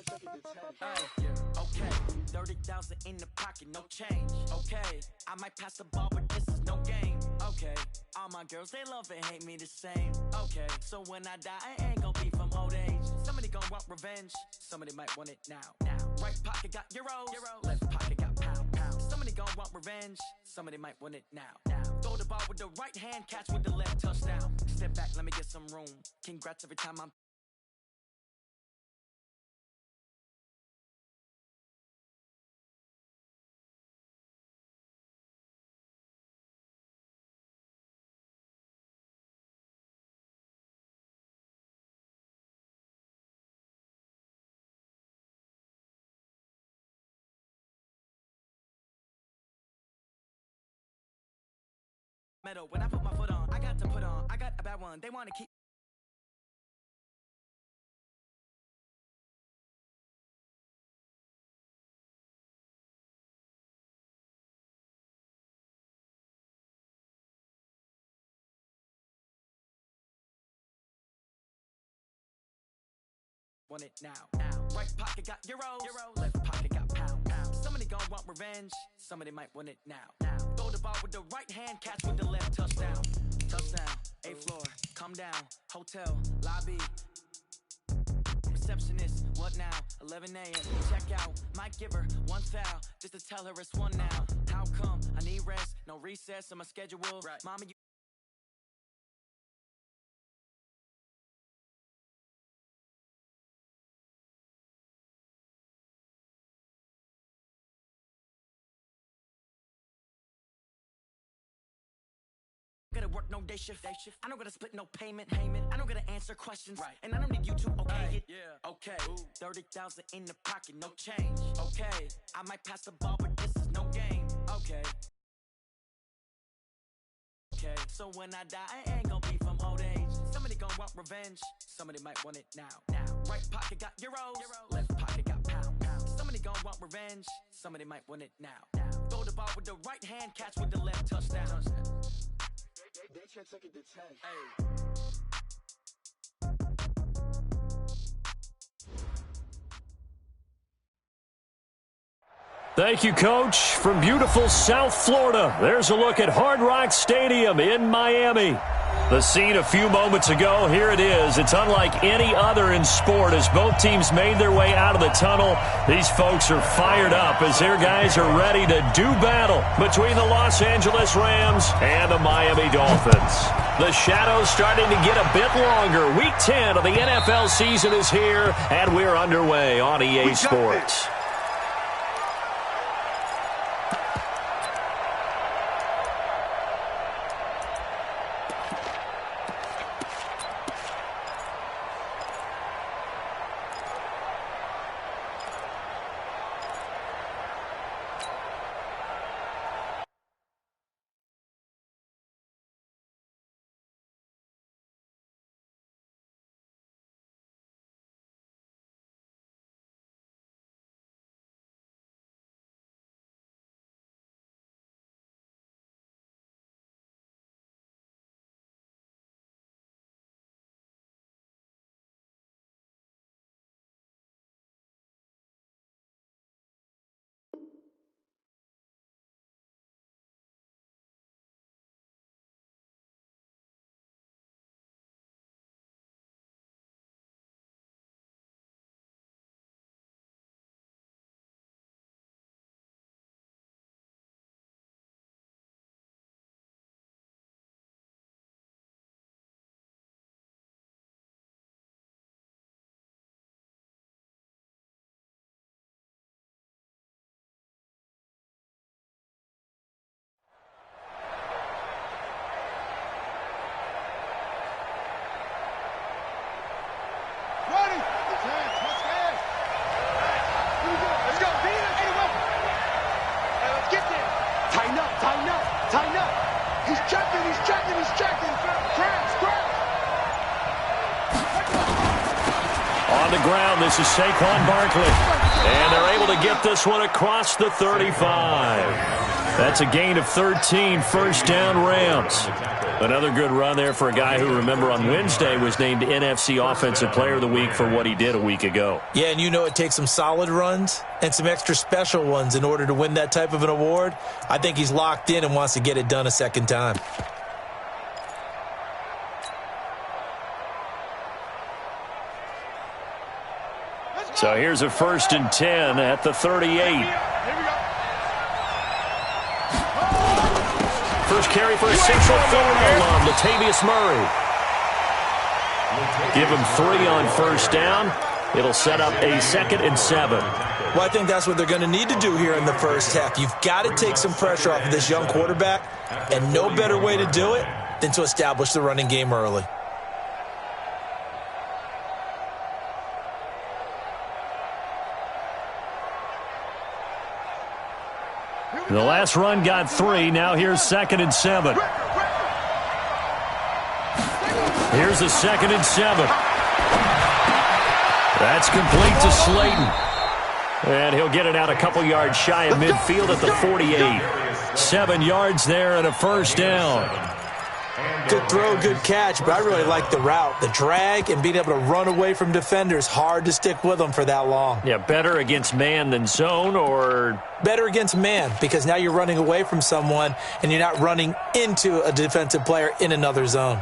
Okay, 30,000 in the pocket, no change. Okay, I might pass the ball, but this is no game. Okay, all my girls, they love and hate me the same. Okay, so when I die, I ain't gon' be from old age. Somebody gon' want revenge, somebody might want it now. Right pocket got euros, left pocket got pound. Somebody gon' want revenge, somebody might want it now. Throw the ball with the right hand, catch with the left, touchdown. Step back, let me get some room. Congrats every time I'm metal. When I put my foot on, I got to put on. I got a bad one, they wanna keep want it now. Right pocket got euros, left pocket got pound. Somebody gon' want revenge, somebody might want it now. Throw the ball with the right hand, catch with the left, touchdown. Touchdown, A floor, come down, hotel, lobby. Receptionist, what now? 11 a.m. Check out, might give her one foul just to tell her it's one now. How come? I need rest, no recess in my schedule. Right. Mama, you gotta work no day shift. I don't gotta split no payment. I don't gotta answer questions. Right. And I don't need you to okay it. Yeah. Okay. 30,000 in the pocket, no change. Okay. I might pass the ball, but this is no game. Okay. Okay. So when I die, I ain't gon' be from old age. Somebody gon' want revenge. Somebody might want it now. Right pocket got euros. Left pocket got pound. Somebody gon' want revenge. Somebody might want it now. Throw the ball with the right hand, catch with the left, touchdown. They took it to 10. Hey. Thank you, Coach. From beautiful South Florida, there's a look at Hard Rock Stadium in Miami. The scene a few moments ago, here it is. It's unlike any other in sport as both teams made their way out of the tunnel. These folks are fired up as their guys are ready to do battle between the Los Angeles Rams and the Miami Dolphins. The shadows starting to get a bit longer. Week 10 of the NFL season is here, and we're underway on EA Sports. the ground. This is Saquon Barkley. And they're able to get this one across the 35. That's a gain of 13, first down Rams. Another good run there for a guy who, remember, on Wednesday was named NFC Offensive Player of the Week for what he did a week ago. Yeah, and you know it takes some solid runs and some extra special ones in order to win that type of an award. I think he's locked in and wants to get it done a second time. So here's a 1st and 10 at the 38. First carry for a Central Florida alum, Latavius Murray. Give him 3 on first down. It'll set up a 2nd and 7. Well, I think that's what they're going to need to do here in the first half. You've got to take some pressure off of this young quarterback, and no better way to do it than to establish the running game early. The last run got 3. Now here's 2nd and 7. Here's a 2nd and 7. That's complete to Slayton. And he'll get it out a couple yards shy of midfield at the 48. 7 yards there and a first down. Good throw, good catch, but I really like the route. The drag and being able to run away from defenders, hard to stick with them for that long. Yeah, better against man than zone, or? Better against man, because now you're running away from someone and you're not running into a defensive player in another zone.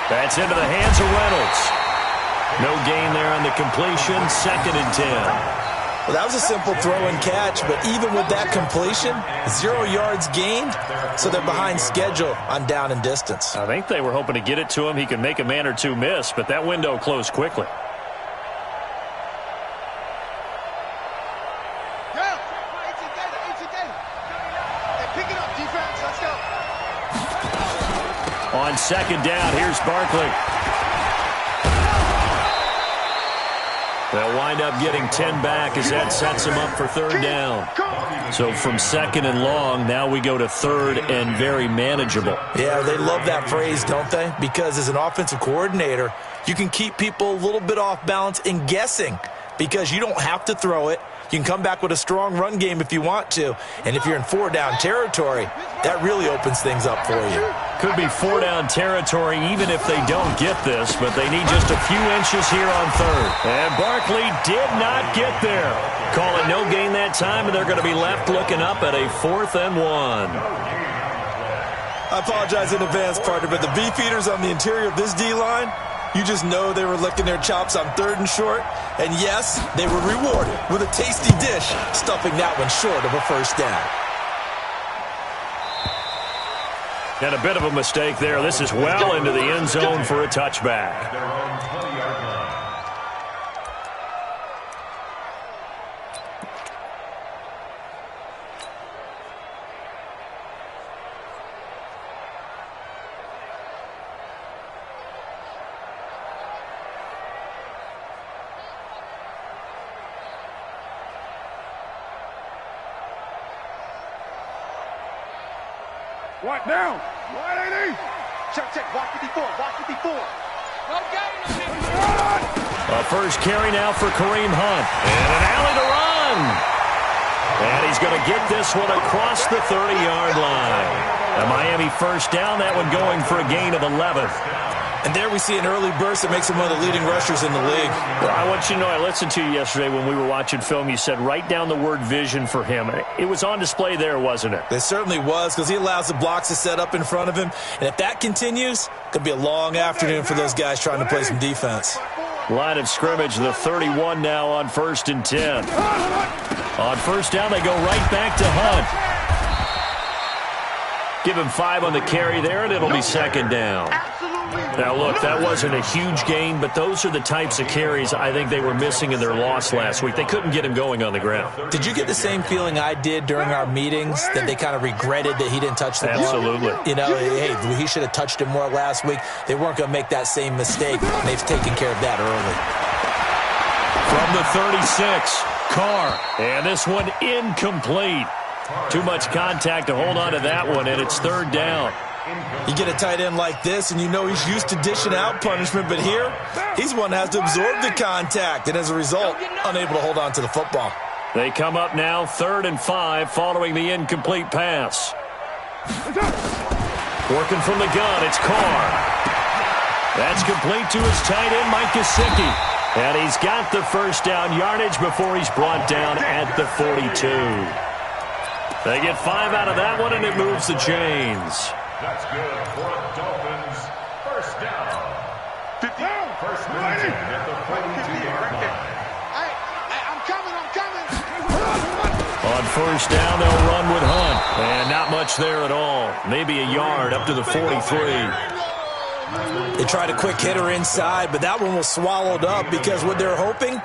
That's into the hands of Reynolds. No gain there on the completion, 2nd and 10. Well, that was a simple throw and catch, but even with that completion, 0 yards gained, so they're behind schedule on down and distance. I think they were hoping to get it to him. He could make a man or two miss, but that window closed quickly. On 2nd down, here's Barkley. They'll wind up getting 10 back as that sets them up for 3rd down. So from 2nd and long, now we go to 3rd and very manageable. Yeah, they love that phrase, don't they? Because as an offensive coordinator, you can keep people a little bit off balance and guessing because you don't have to throw it. You can come back with a strong run game if you want to. And if you're in 4-down territory, that really opens things up for you. Could be 4-down territory even if they don't get this, but they need just a few inches here on 3rd. And Barkley did not get there. Call it no gain that time, and they're going to be left looking up at a 4th and 1. I apologize in advance, partner, but the beefeaters on the interior of this D-line, you just know they were licking their chops on 3rd and short. And yes, they were rewarded with a tasty dish, stuffing that one short of a first down. And a bit of a mistake there. This is well into the end zone for a touchback. What now? 180. Check. Walk 54. Walk 54. No gain. A first carry now for Kareem Hunt. And an alley to run. And he's going to get this one across the 30-yard line. A Miami first down, that one going for a gain of 11. And there we see an early burst that makes him one of the leading rushers in the league. Well, I want you to know, I listened to you yesterday when we were watching film. You said write down the word vision for him. It was on display there, wasn't it? It certainly was, because he allows the blocks to set up in front of him. And if that continues, it could be a long afternoon for those guys trying to play some defense. Line of scrimmage, the 31 now on 1st and 10. On first down, they go right back to Hunt. Give him 5 on the carry there, and it'll be 2nd down. Now, look, that wasn't a huge gain, but those are the types of carries I think they were missing in their loss last week. They couldn't get him going on the ground. Did you get the same feeling I did during our meetings, that they kind of regretted that he didn't touch the ball? Absolutely. You know, hey, he should have touched it more last week. They weren't going to make that same mistake. They've taken care of that early. From the 36, Carr. And this one incomplete. Too much contact to hold on to that one, and it's third down. You get a tight end like this, and you know he's used to dishing out punishment, but here, he's one that has to absorb the contact, and as a result, unable to hold on to the football. They come up now, 3rd and 5, following the incomplete pass. Working from the gun, it's Carr. That's complete to his tight end, Mike Gesicki. And he's got the first down yardage before he's brought down at the 42. They get 5 out of that one, and it moves the chains. That's good for a Dolphins first down. 50. First and 10 at the 42-yard line. I'm coming. On first down, they'll run with Hunt. And not much there at all. Maybe a yard up to the 43. They tried a quick hitter inside, but that one was swallowed up because what they're hoping,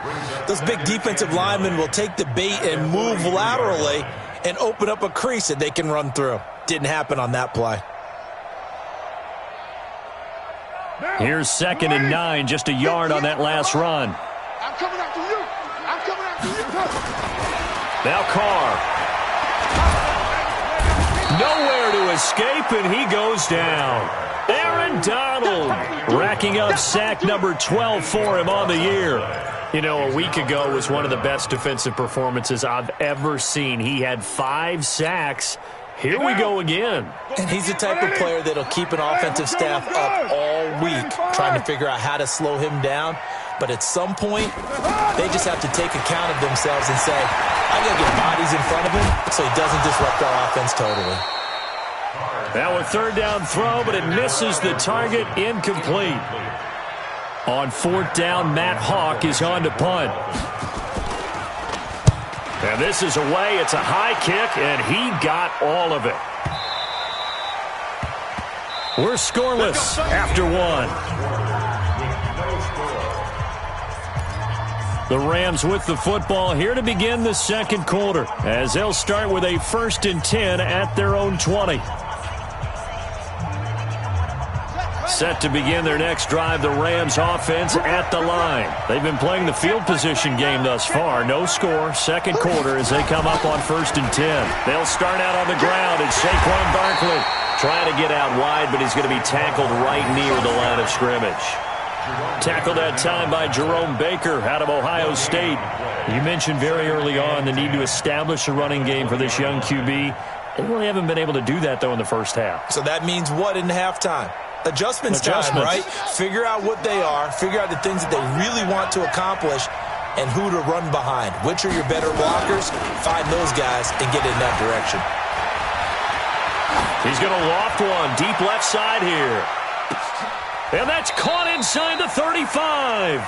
those big defensive linemen will take the bait and move laterally and open up a crease that they can run through. Didn't happen on that play. Here's 2nd and 9, just a yard on that last run. I'm coming after you. Now Carr. Nowhere to escape, and he goes down. Aaron Donald racking up sack number 12 for him on the year. You know, a week ago was one of the best defensive performances I've ever seen. He had 5 sacks. Here we go again. And he's the type of player that'll keep an offensive staff up all week trying to figure out how to slow him down. But at some point, they just have to take account of themselves and say, I got to get bodies in front of him so he doesn't disrupt our offense totally. Now a 3rd down throw, but it misses the target, incomplete. On 4th down, Matt Hawk is on to punt. And this is away. It's a high kick, and he got all of it. We're scoreless after 1. The Rams with the football here to begin the 2nd quarter, as they'll start with a 1st and 10 at their own 20. Set to begin their next drive, the Rams offense at the line. They've been playing the field position game thus far. No score, 2nd quarter as they come up on 1st and 10. They'll start out on the ground, and Saquon Barkley trying to get out wide, but he's going to be tackled right near the line of scrimmage. Tackled that time by Jerome Baker out of Ohio State. You mentioned very early on the need to establish a running game for this young QB. They really haven't been able to do that, though, in the first half. So that means what in halftime? Adjustments time, right? Figure out what they are, figure out the things that they really want to accomplish, and who to run behind. Which are your better blockers? Find those guys and get in that direction. He's going to loft one deep left side here. And that's caught inside the 35.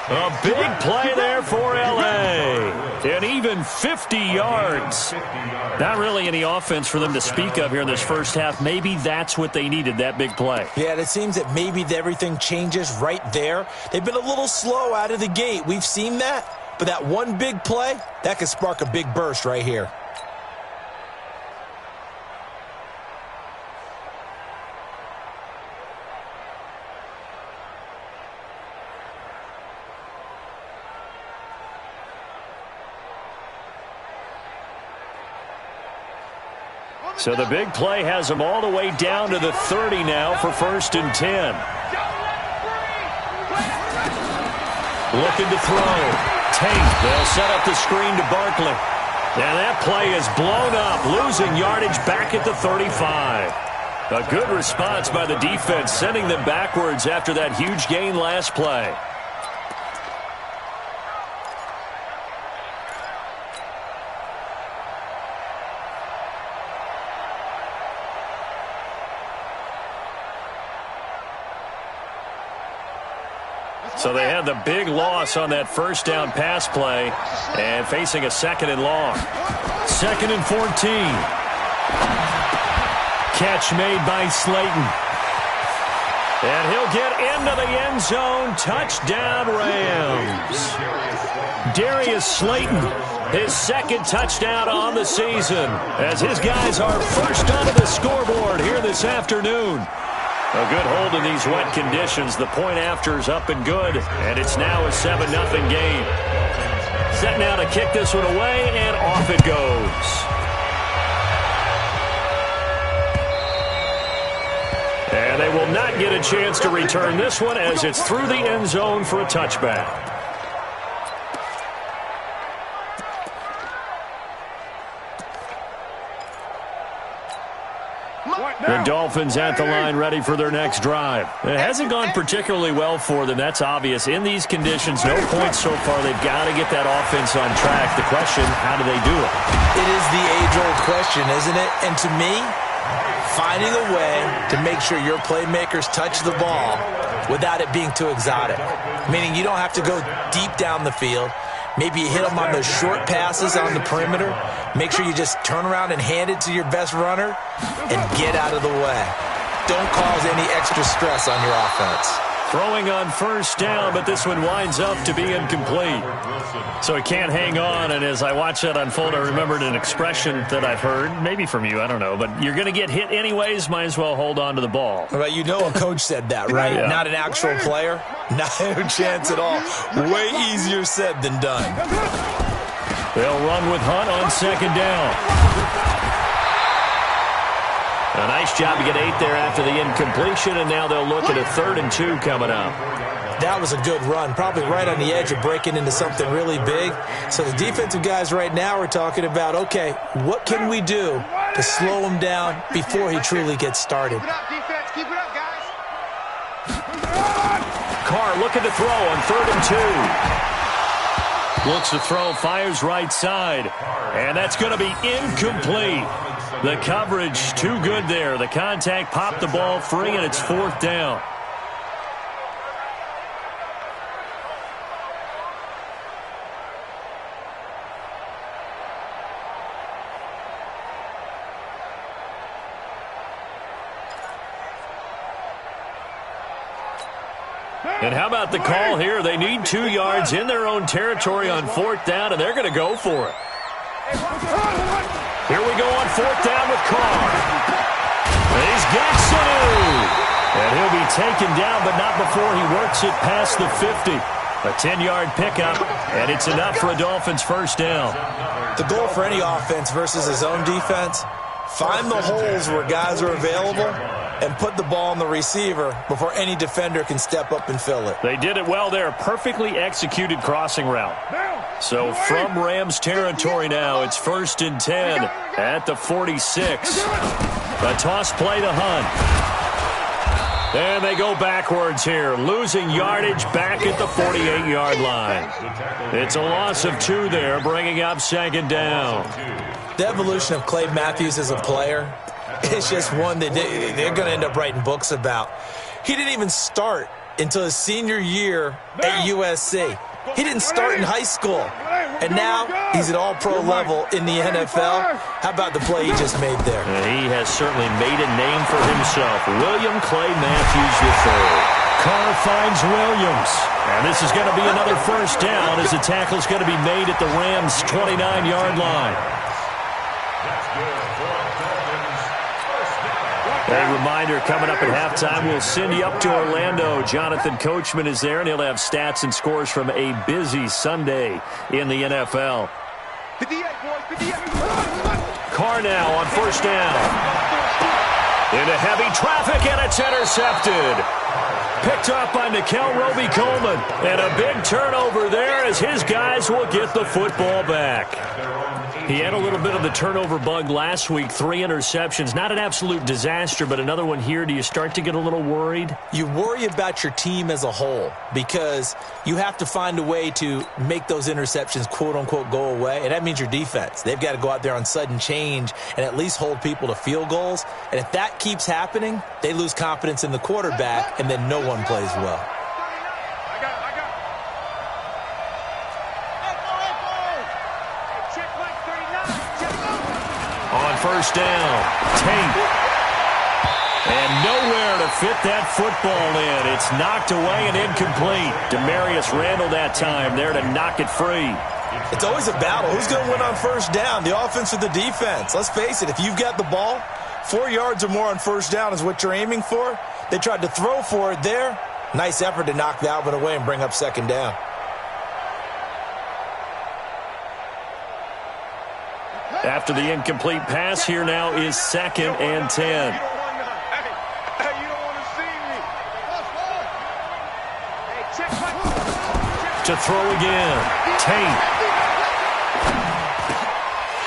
A big play there for L.A. And even 50 yards. Not really any offense for them to speak of here in this first half. Maybe that's what they needed, that big play. Yeah, it seems that maybe everything changes right there. They've been a little slow out of the gate. We've seen that. But that one big play, that could spark a big burst right here. So the big play has them all the way down to the 30 now for 1st and 10. Looking to throw. Tate, they'll set up the screen to Barkley. And that play is blown up, losing yardage back at the 35. A good response by the defense, sending them backwards after that huge gain last play. So they had the big loss on that first down pass play and facing a 2nd and long. 2nd and 14. Catch made by Slayton. And he'll get into the end zone. Touchdown, Rams. Darius Slayton, his second touchdown on the season, as his guys are first onto the scoreboard here this afternoon. A good hold in these wet conditions. The point after is up and good, and it's now a 7-0 game. Set now to kick this one away, and off it goes. And they will not get a chance to return this one as it's through the end zone for a touchback. The Dolphins at the line ready for their next drive. It hasn't gone particularly well for them. That's obvious. In these conditions, no points so far. They've got to get that offense on track. The question, how do they do it? It is the age-old question, isn't it? And to me, finding a way to make sure your playmakers touch the ball without it being too exotic. Meaning you don't have to go deep down the field. Maybe you hit them on those short passes on the perimeter. Make sure you just turn around and hand it to your best runner and get out of the way. Don't cause any extra stress on your offense. Throwing on first down, but this one winds up to be incomplete. So he can't hang on, and as I watch that unfold, I remembered an expression that I've heard, maybe from you, I don't know, but you're going to get hit anyways, might as well hold on to the ball. Well, you know a coach said that, right? Yeah. Not an actual player. No chance at all. Way easier said than done. They'll run with Hunt on second down. A nice job to get 8 there after the incompletion, and now they'll look at a 3rd and 2 coming up. That was a good run, probably right on the edge of breaking into something really big. So the defensive guys right now are talking about, okay, what can we do to slow him down before he truly gets started? Keep it up, defense. Keep it up, guys. Carr looking to throw on 3rd and 2. Looks to throw, fires right side, and that's going to be incomplete. The coverage too good there. The contact popped the ball free, and it's 4th down. And how about the call here? They need 2 yards in their own territory on 4th down, and they're going to go for it. Here we go on 4th down with Carr. And he's got Sanu. And he'll be taken down, but not before he works it past the 50. A 10-yard pickup, and it's enough for a Dolphins first down. The goal for any offense versus his own defense, find the holes where guys are available and put the ball on the receiver before any defender can step up and fill it. They did it well there. Perfectly executed crossing route. So from Rams territory now, it's 1st and 10 at the 46. A toss play to Hunt. And they go backwards here, losing yardage back at the 48-yard line. It's a loss of 2 there, bringing up 2nd down. The evolution of Clay Matthews as a player, it's just one that they're going to end up writing books about. He didn't even start until his senior year at USC. He didn't start in high school. And now he's at all-pro level in the NFL. How about the play he just made there? He has certainly made a name for himself. William Clay Matthews III. Carr finds Williams. And this is going to be another first down as the tackle is going to be made at the Rams' 29-yard line. A reminder, coming up at halftime, we'll send you up to Orlando. Jonathan Coachman is there, and he'll have stats and scores from a busy Sunday in the NFL. 58, boys, 58. Carr now on first down. Into heavy traffic, and it's intercepted. Picked up by Nickel Roby-Coleman. And a big turnover there as his guys will get the football back. He had a little bit of the turnover bug last week, 3 interceptions. Not an absolute disaster, but another one here. Do you start to get a little worried? You worry about your team as a whole because you have to find a way to make those interceptions, quote-unquote, go away, and that means your defense. They've got to go out there on sudden change and at least hold people to field goals, and if that keeps happening, they lose confidence in the quarterback, and then no one plays well. On first down, Tate. And nowhere to fit that football in. It's knocked away and incomplete. Demarius Randall that time there to knock it free. It's always a battle. Who's going to win on first down, the offense or the defense? Let's face it, if you've got the ball, 4 yards or more on first down is what you're aiming for. They tried to throw for it there. Nice effort to knock that one away and bring up second down. After the incomplete pass, here now is 2nd and 10. To throw again. Tate.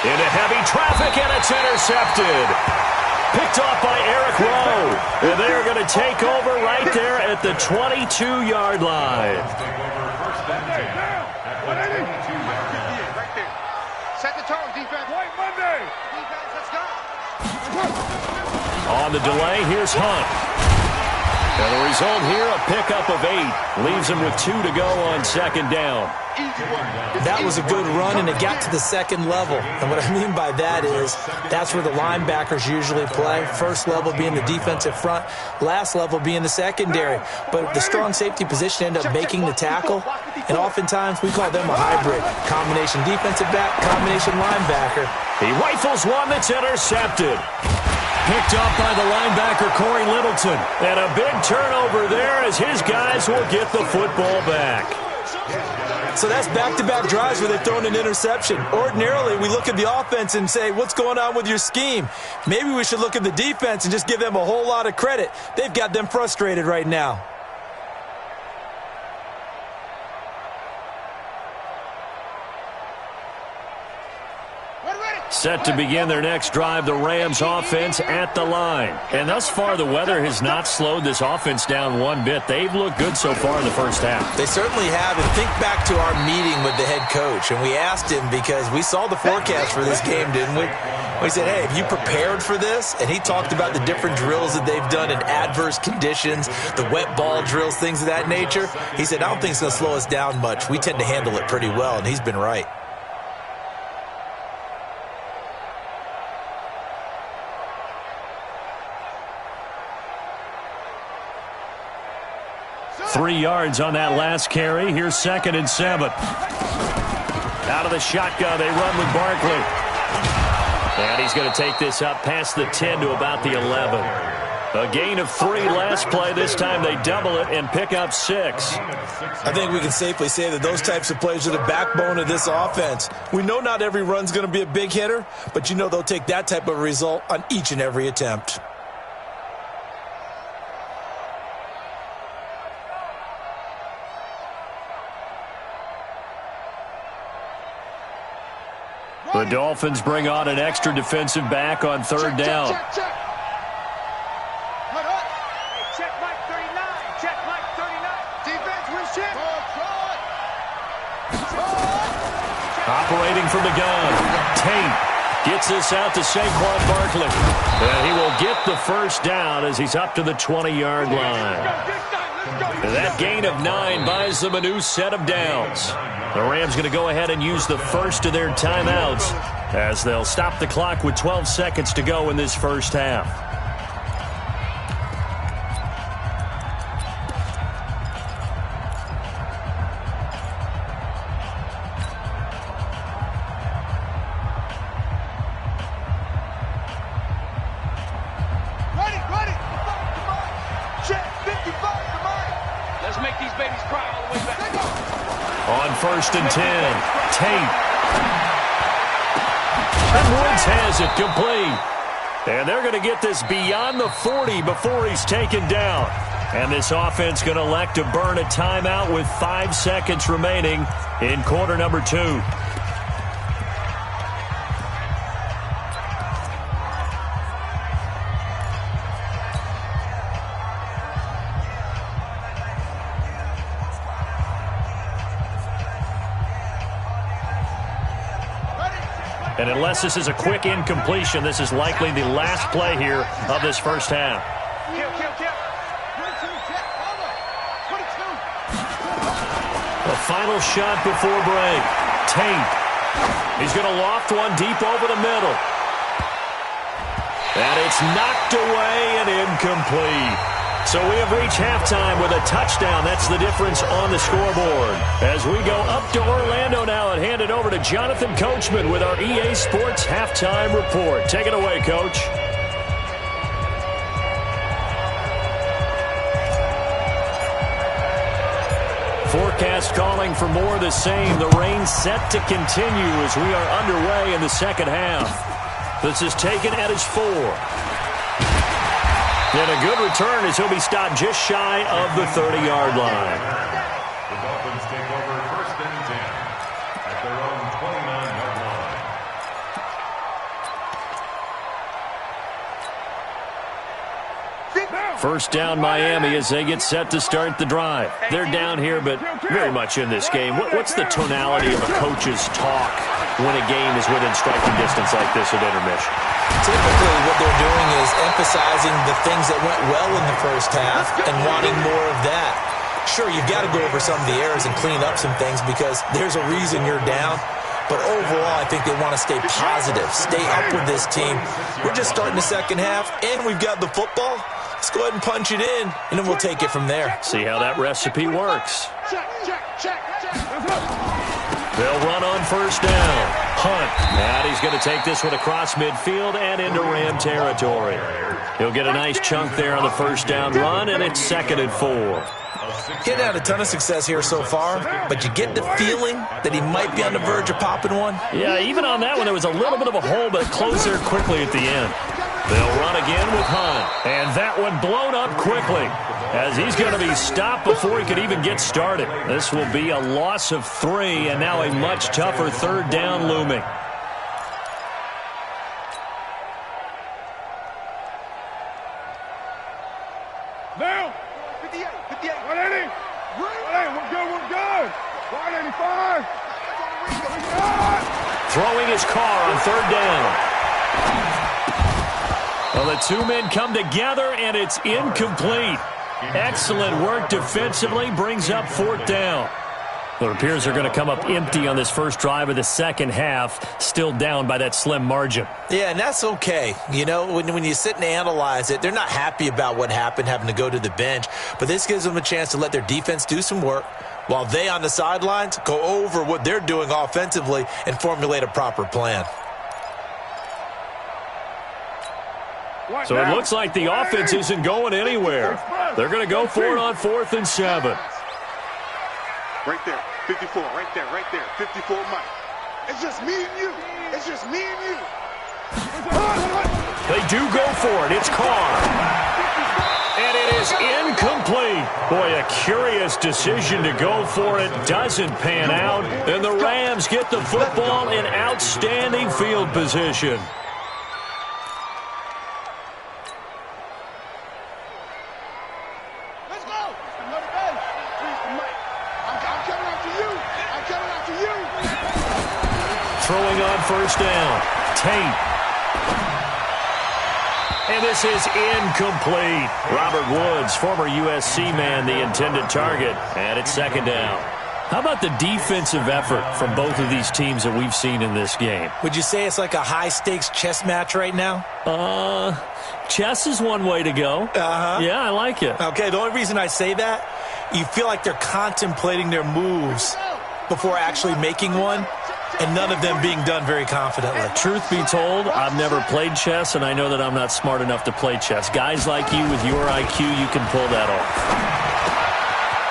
Into heavy traffic, and it's intercepted. Picked off by Eric Rowe. And they're going to take over right there at the 22-yard line. Set the tone, defense. White Monday. Defense, let's go. On the delay, here's Hunt. And the result here, a pickup of 8. Leaves him with 2 to go on second down. That was a good run, and it got to the second level. And what I mean by that is that's where the linebackers usually play. First level being the defensive front, last level being the secondary. But the strong safety position ended up making the tackle, and oftentimes we call them a hybrid. Combination defensive back, combination linebacker. He rifles one that's intercepted. Picked up by the linebacker, Corey Littleton. And a big turnover there as his guys will get the football back. So that's back-to-back drives where they've thrown an interception. Ordinarily, we look at the offense and say, what's going on with your scheme? Maybe we should look at the defense and just give them a whole lot of credit. They've got them frustrated right now. Set to begin their next drive, the Rams offense at the line. And thus far, the weather has not slowed this offense down one bit. They've looked good so far in the first half. They certainly have. And think back to our meeting with the head coach. And we asked him because we saw the forecast for this game, didn't we? We said, hey, have you prepared for this? And he talked about the different drills that they've done in adverse conditions, the wet ball drills, things of that nature. He said, I don't think it's going to slow us down much. We tend to handle it pretty well, and he's been right. Three yards on that last carry. Here's 2nd and 7. Out of the shotgun, they run with Barkley. And he's going to take this up past the 10 to about the 11. A gain of 3 last play. This time they double it and pick up 6. I think we can safely say that those types of plays are the backbone of this offense. We know not every run's going to be a big hitter, but you know they'll take that type of result on each and every attempt. The Dolphins bring on an extra defensive back on 3rd down. Check Mike 39. Check Mike 39. Defense, where's check? Operating from the gun. Tate gets this out to Saquon Barkley. And he will get the first down as he's up to the 20-yard line. That gain of 9 buys them a new set of downs. The Rams going to go ahead and use the first of their timeouts as they'll stop the clock with 12 seconds to go in this first half. Ready. Check 55 to Mike. Let's make these babies cry all the way back. On 1st and 10, Tate. And Woods has it complete. And they're going to get this beyond the 40 before he's taken down. And this offense going to elect to burn a timeout with 5 seconds remaining in quarter number 2. And unless this is a quick incompletion, this is likely the last play here of this first half. The final shot before break. Tate. He's going to loft one deep over the middle. And it's knocked away and incomplete. So we have reached halftime with a touchdown. That's the difference on the scoreboard. As we go up to Orlando now and hand it over to Jonathan Coachman with our EA Sports Halftime Report. Take it away, Coach. Forecast calling for more of the same. The rain set to continue as we are underway in the second half. This is taken at his 4. And a good return as he'll be stopped just shy of the 30-yard line. The Dolphins take over 1st and 10 at their own 29-yard line. First down Miami as they get set to start the drive. They're down here, but very much in this game. What's the tonality of a coach's talk when a game is within striking distance like this at intermission? Typically, what they're doing is emphasizing the things that went well in the first half and wanting more of that. Sure, you've got to go over some of the errors and clean up some things because there's a reason you're down. But overall, I think they want to stay positive, stay up with this team. We're just starting the second half, and we've got the football. Let's go ahead and punch it in, and then we'll take it from there. See how that recipe works. They'll run on first down. Hunt. And he's going to take this one across midfield and into Ram territory. He'll get a nice chunk there on the first down run, and it's 2nd and 4. Getting had a ton of success here so far, but you get the feeling that he might be on the verge of popping one. Yeah, even on that one, there was a little bit of a hole, but closed there quickly at the end. They'll run again with Hunt. And that one blown up quickly as he's going to be stopped before he could even get started. This will be a loss of 3, and now a much tougher 3rd down looming. Now, 58, 180. 180, we're good. 185. Throwing his car on 3rd down. Well, the two men come together, and it's incomplete. Excellent work defensively, brings up 4th down. Well, it appears they're going to come up empty on this first drive of the second half, still down by that slim margin. Yeah, and that's okay. You know, when you sit and analyze it, they're not happy about what happened, having to go to the bench. But this gives them a chance to let their defense do some work while they on the sidelines go over what they're doing offensively and formulate a proper plan. So it looks like the offense isn't going anywhere. They're going to go for it on 4th and 7. Right there, 54, right there, 54 Mike. It's just me and you. It's just me and you. They do go for it. It's Carr. And it is incomplete. Boy, a curious decision to go for it. Doesn't pan out. And the Rams get the football in outstanding field position. Throwing on first down. Tate. And this is incomplete. Robert Woods, former USC man, the intended target. And it's 2nd down. How about the defensive effort from both of these teams that we've seen in this game? Would you say it's like a high-stakes chess match right now? Chess is one way to go. Yeah, I like it. Okay, the only reason I say that, you feel like they're contemplating their moves before actually making one, and none of them being done very confidently. Truth be told, I've never played chess, and I know that I'm not smart enough to play chess. Guys like you with your IQ, you can pull that off.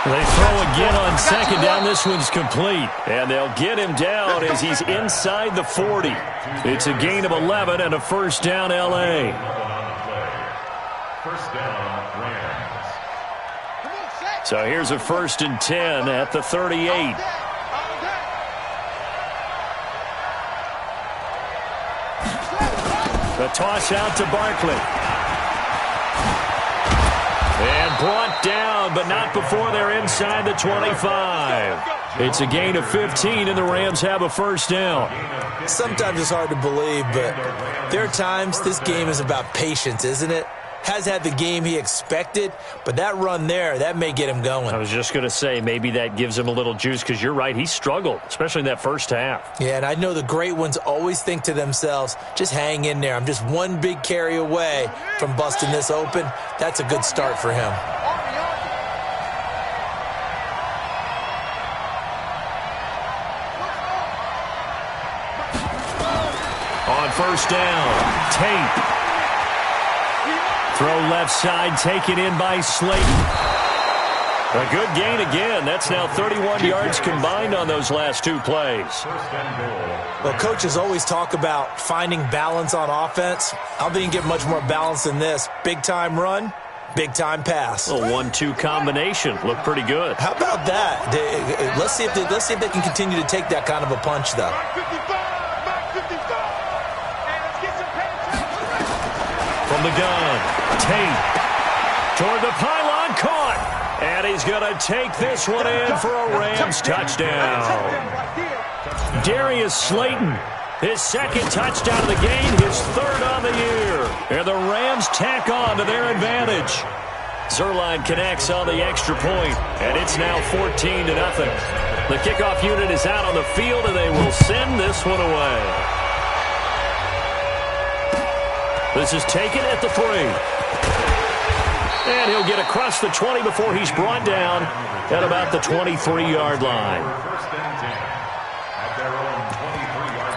They throw again on 2nd down. This one's complete. And they'll get him down as he's inside the 40. It's a gain of 11 and a first down, L.A. First down, Rams. So here's a 1st and 10 at the 38. The toss out to Barkley. And brought down, but not before they're inside the 25. It's a gain of 15, and the Rams have a first down. Sometimes it's hard to believe, but there are times this game is about patience, isn't it? has had the game he expected, but that run there, that may get him going. I was just going to say, maybe that gives him a little juice because you're right, he struggled, especially in that first half. Yeah, and I know the great ones always think to themselves, just hang in there. I'm just one big carry away from busting this open. That's a good start for him. On first down, Tate. Throw left side, taken in by Slayton. A good gain again. That's now 31 yards combined on those last two plays. Well, coaches always talk about finding balance on offense. I don't think you can get much more balance than this. Big-time run, big-time pass. A 1-2 combination. Looked pretty good. How about that? Let's see if they can continue to take that kind of a punch, though. From the gun, Tate toward the pylon, caught. And he's going to take this one in for a Rams touchdown. Darius Slayton, his second touchdown of the game, his third on the year. And the Rams tack on to their advantage. Zerline connects on the extra point, and it's now 14-0. The kickoff unit is out on the field, and they will send this one away. This is taken at the 3. And he'll get across the 20 before he's brought down at about the 23-yard line. First and 10 at their own 23-yard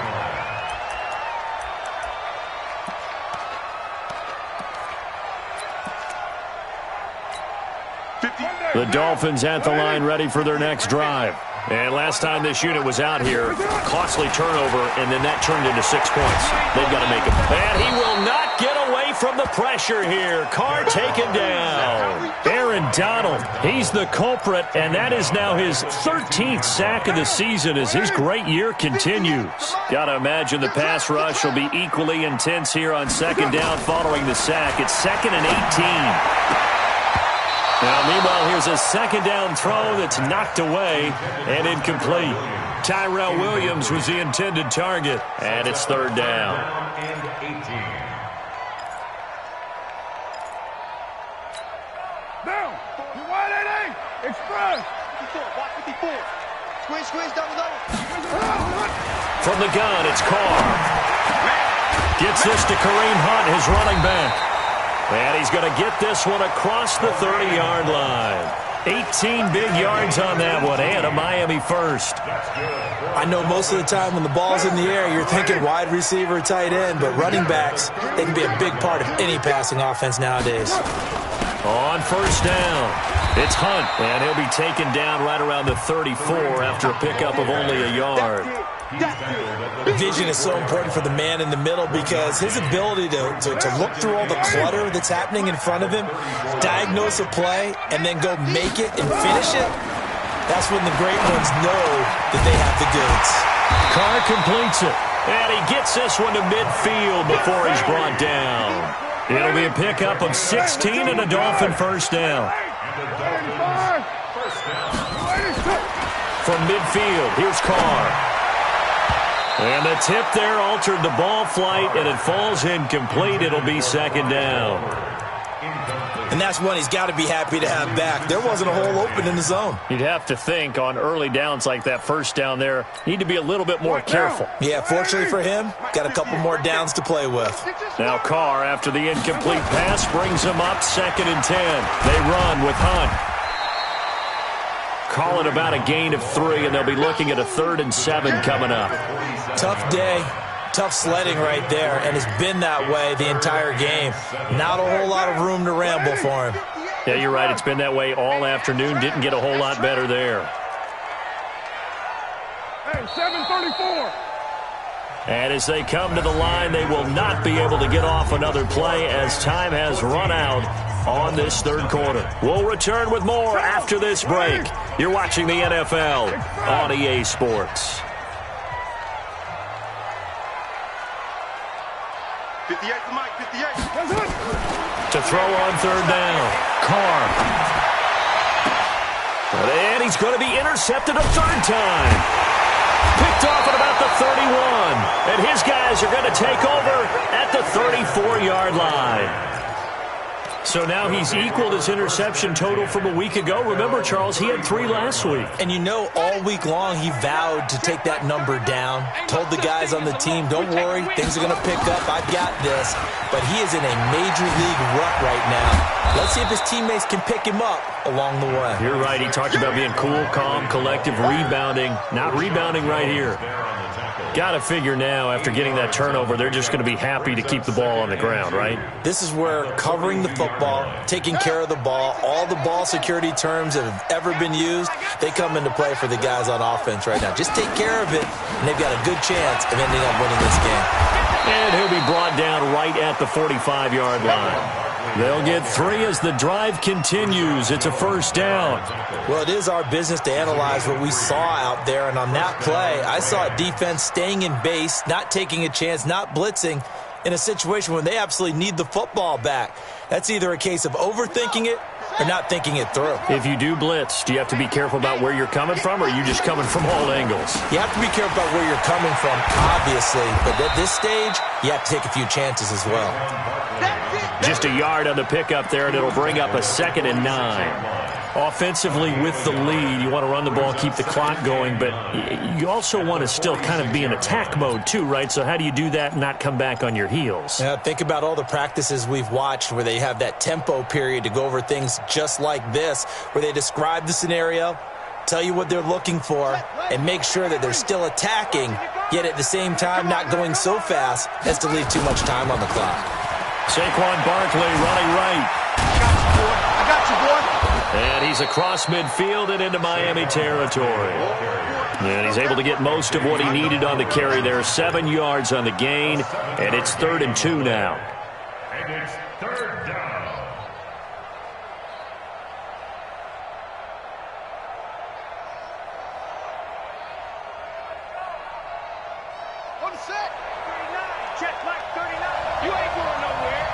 line. The Dolphins at the line ready for their next drive. And last time this unit was out here, costly turnover, and then that turned into 6 points. They've got to make it. And he will not get away from the pressure here. Carr taken down. Aaron Donald, he's the culprit, and that is now his 13th sack of the season as his great year continues. Got to imagine the pass rush will be equally intense here on second down following the sack. It's 2nd and 18. Now, meanwhile, here's a second down throw that's knocked away and incomplete. Tyrell Williams was the intended target, and it's third down. And 18. Down. You wide 8-8. Express. 54. Squeeze down the From the gun, it's Carr. Gets this to Kareem Hunt, his running back. And he's going to get this one across the 30-yard line. 18 big yards on that one, and a Miami first. I know most of the time when the ball's in the air, you're thinking wide receiver, tight end, but running backs, they can be a big part of any passing offense nowadays. On first down, it's Hunt, and he'll be taken down right around the 34 after a pickup of only a yard. Vision is so important for the man in the middle because his ability to look through all the clutter that's happening in front of him, diagnose a play, and then go make it and finish it, that's when the great ones know that they have the goods. Carr completes it, and he gets this one to midfield before he's brought down. It'll be a pickup of 16 and a Dolphin first down. From midfield, here's Carr. And the tip there altered the ball flight, and it falls incomplete. It'll be second down. And that's one he's got to be happy to have back. There wasn't a hole open in the zone. You'd have to think on early downs like that first down there, need to be a little bit more careful. Yeah, fortunately for him, got a couple more downs to play with. Now Carr, after the incomplete pass, brings him up 2nd and 10. They run with Hunt. Call it about a gain of 3, and they'll be looking at a 3rd and 7 coming up. Tough day, tough sledding right there, and it's been that way the entire game. Not a whole lot of room to ramble for him. Yeah, you're right. It's been that way all afternoon. Didn't get a whole lot better there. Hey, 7:34. And as they come to the line, they will not be able to get off another play as time has run out on this third quarter. We'll return with more after this break. You're watching the NFL on EA Sports. 58 for Mike, 58. To throw on third down, Carr. And he's going to be intercepted a third time. Picked off at about the 31. And his guys are going to take over at the 34-yard line. So now he's equaled his interception total from a week ago. Remember, Charles, he had 3 last week. And you know, all week long he vowed to take that number down. Told the guys on the team, don't worry, things are going to pick up. I've got this. But he is in a major league rut right now. Let's see if his teammates can pick him up along the way. You're right. He talked about being cool, calm, collective, rebounding. Not rebounding right here. Got to figure now, after getting that turnover, they're just going to be happy to keep the ball on the ground, right? This is where covering the football, taking care of the ball, all the ball security terms that have ever been used, they come into play for the guys on offense right now. Just take care of it, and they've got a good chance of ending up winning this game. And he'll be brought down right at the 45-yard line. They'll get 3 as the drive continues. It's a first down. Well, it is our business to analyze what we saw out there, and on that play, I saw a defense staying in base, not taking a chance, not blitzing in a situation when they absolutely need the football back. That's either a case of overthinking it or not thinking it through. If you do blitz, do you have to be careful about where you're coming from, or are you just coming from all angles? You have to be careful about where you're coming from, obviously, but at this stage, you have to take a few chances as well. Just a yard on the pickup there, and it'll bring up a 2nd and 9. Offensively with the lead, you want to run the ball, keep the clock going, but you also want to still kind of be in attack mode too, right? So how do you do that and not come back on your heels? Yeah, think about all the practices we've watched where they have that tempo period to go over things just like this, where they describe the scenario, tell you what they're looking for, and make sure that they're still attacking, yet at the same time not going so fast as to leave too much time on the clock. Saquon Barkley running right. I got you, boy. And he's across midfield and into Miami territory. And he's able to get most of what he needed on the carry there. 7 yards on the gain, and it's 3rd and 2 now. And it's 3rd down. On set. 39. Check like 39. You ain't going nowhere.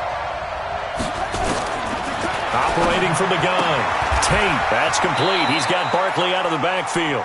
Operating from the gun. Tate, that's complete. He's got Barkley out of the backfield.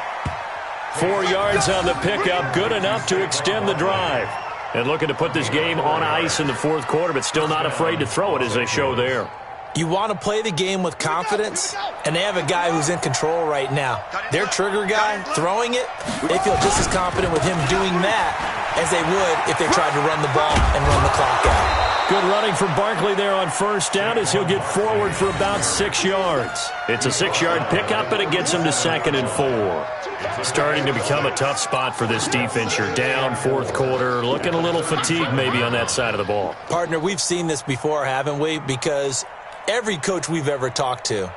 4 yards on the pickup, good enough to extend the drive. And looking to put this game on ice in the 4th quarter, but still not afraid to throw it as they show there. You want to play the game with confidence, and they have a guy who's in control right now. Their trigger guy, throwing it, they feel just as confident with him doing that as they would if they tried to run the ball and run the clock out. Good running from Barkley there on first down as he'll get forward for about 6 yards. It's a 6-yard pickup, and it gets him to 2nd and 4. Starting to become a tough spot for this defense. You're down 4th quarter, looking a little fatigued maybe on that side of the ball. Partner, we've seen this before, haven't we? Because every coach we've ever talked to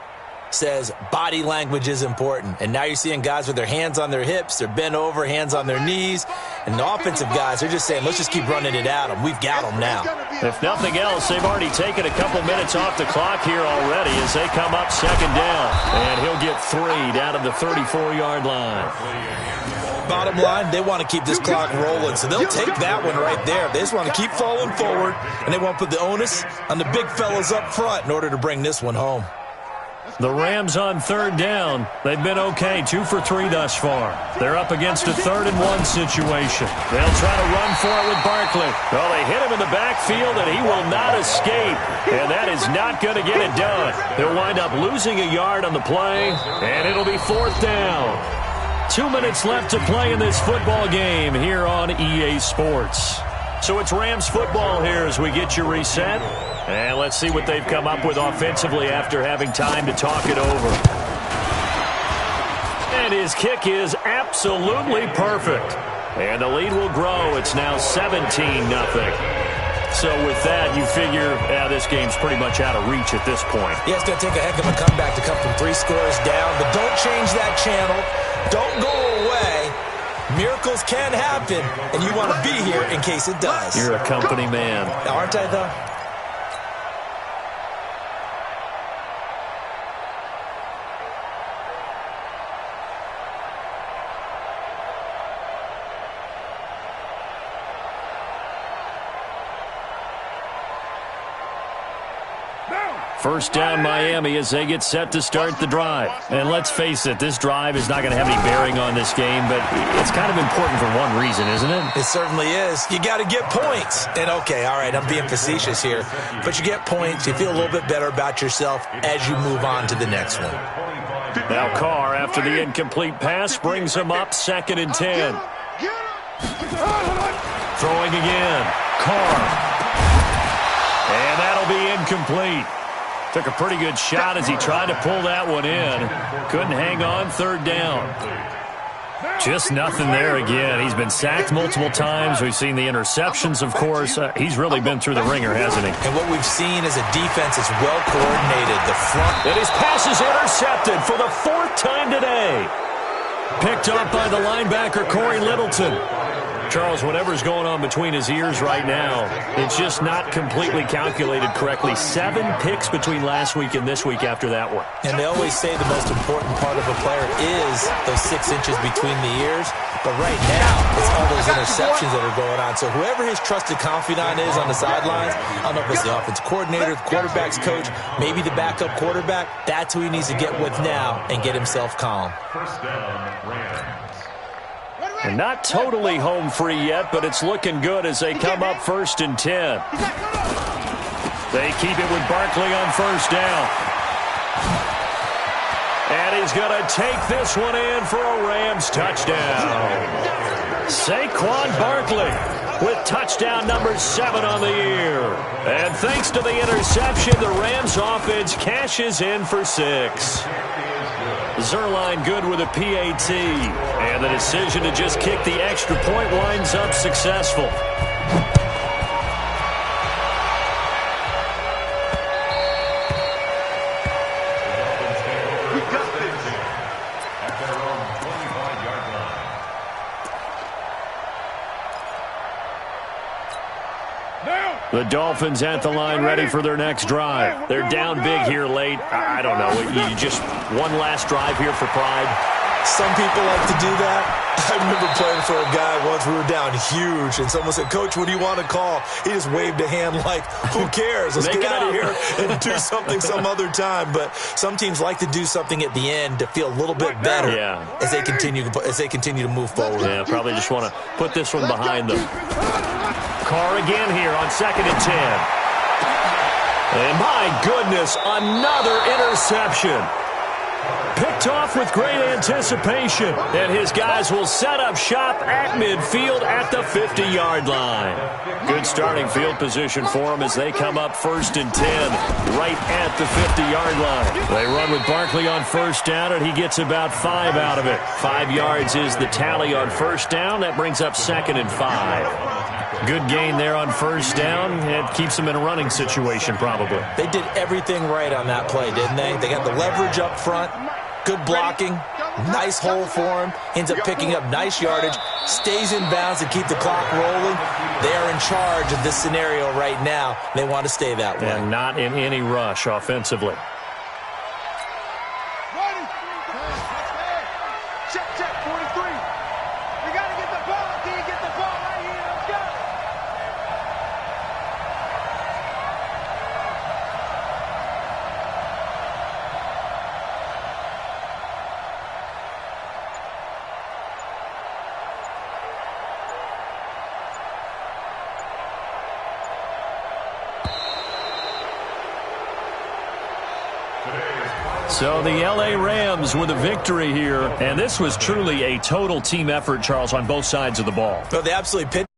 says body language is important. And now you're seeing guys with their hands on their hips, they're bent over, hands on their knees. And the offensive guys, they're just saying, let's just keep running it at them. We've got them now. If nothing else, they've already taken a couple minutes off the clock here already as they come up 2nd down. And he'll get 3 down at the 34-yard line. Bottom line, they want to keep this clock rolling, so they'll take that one right there. They just want to keep falling forward, and they want to put the onus on the big fellas up front in order to bring this one home. The Rams on 3rd down. They've been okay, 2 for 3 thus far. They're up against a 3rd and 1 situation. They'll try to run for it with Barkley. Well, they hit him in the backfield, and he will not escape. And that is not going to get it done. He'll wind up losing a yard on the play, and it'll be 4th down. 2 minutes left to play in this football game here on EA Sports. So it's Rams football here as we get you reset. And let's see what they've come up with offensively after having time to talk it over. And his kick is absolutely perfect. And the lead will grow. It's now 17-0. So with that, you figure, this game's pretty much out of reach at this point. Yeah, it's going to take a heck of a comeback to come from 3 scores down. But don't change that channel. Don't go away. Miracles can happen, and you want to be here in case it does. You're a company man. Aren't I, though? First down Miami as they get set to start the drive. And let's face it, this drive is not going to have any bearing on this game, but it's kind of important for one reason, isn't it? It certainly is. You got to get points. And okay, all right, I'm being facetious here, but you get points, you feel a little bit better about yourself as you move on to the next one. Now Carr, after the incomplete pass, brings him up 2nd and 10. Throwing again. Carr. And that'll be incomplete. Took a pretty good shot as he tried to pull that one in. Couldn't hang on, 3rd down. Just nothing there again. He's been sacked multiple times. We've seen the interceptions, of course. He's really been through the ringer, hasn't he? And what we've seen is a defense that's well coordinated. The front. And his pass is intercepted for the 4th time today. Picked up by the linebacker, Corey Littleton. Charles, whatever's going on between his ears right now, it's just not completely calculated correctly. 7 picks between last week and this week after that one. And they always say the most important part of a player is those 6 inches between the ears. But right now, it's all those interceptions that are going on. So whoever his trusted confidant is on the sidelines, I don't know if it's the offensive coordinator, the quarterback's coach, maybe the backup quarterback, that's who he needs to get with now and get himself calm. First down, Rams. And not totally home free yet, but it's looking good as they come up 1st and 10. They keep it with Barkley on 1st down. And he's going to take this one in for a Rams touchdown. Saquon Barkley with touchdown number 7 on the year. And thanks to the interception, the Rams offense cashes in for 6. Zerline good with a PAT. And the decision to just kick the extra point winds up successful. We got this. At their own 25-yard line. The Dolphins at the line ready for their next drive. They're down big here late. I don't know. You just one last drive here for pride. Some people like to do that. I remember playing for a guy once. We were down huge, and someone said, "Coach, what do you want to call?" He just waved a hand like, who cares? Let's get out of here and do something some other time. But some teams like to do something at the end to feel a little bit better as they continue to move forward. Yeah, probably just want to put this one behind them. Carr again here on 2nd and 10. And my goodness, another interception. Picked off with great anticipation. And his guys will set up shop at midfield at the 50-yard line. Good starting field position for them as they come up 1st and 10 right at the 50-yard line. They run with Barkley on 1st down, and he gets about 5 out of it. 5 yards is the tally on 1st down. That brings up 2nd and 5. Good gain there on 1st down. It keeps them in a running situation probably. They did everything right on that play, didn't they? They got the leverage up front. Good blocking, nice hole for him, ends up picking up nice yardage, stays in bounds to keep the clock rolling. They are in charge of this scenario right now. They want to stay that way. And not in any rush offensively. Check, 43. We got to get the ball. Can you get the ball right here? Let's go. So the L.A. Rams with a victory here. And this was truly a total team effort, Charles, on both sides of the ball. But they absolutely pitched.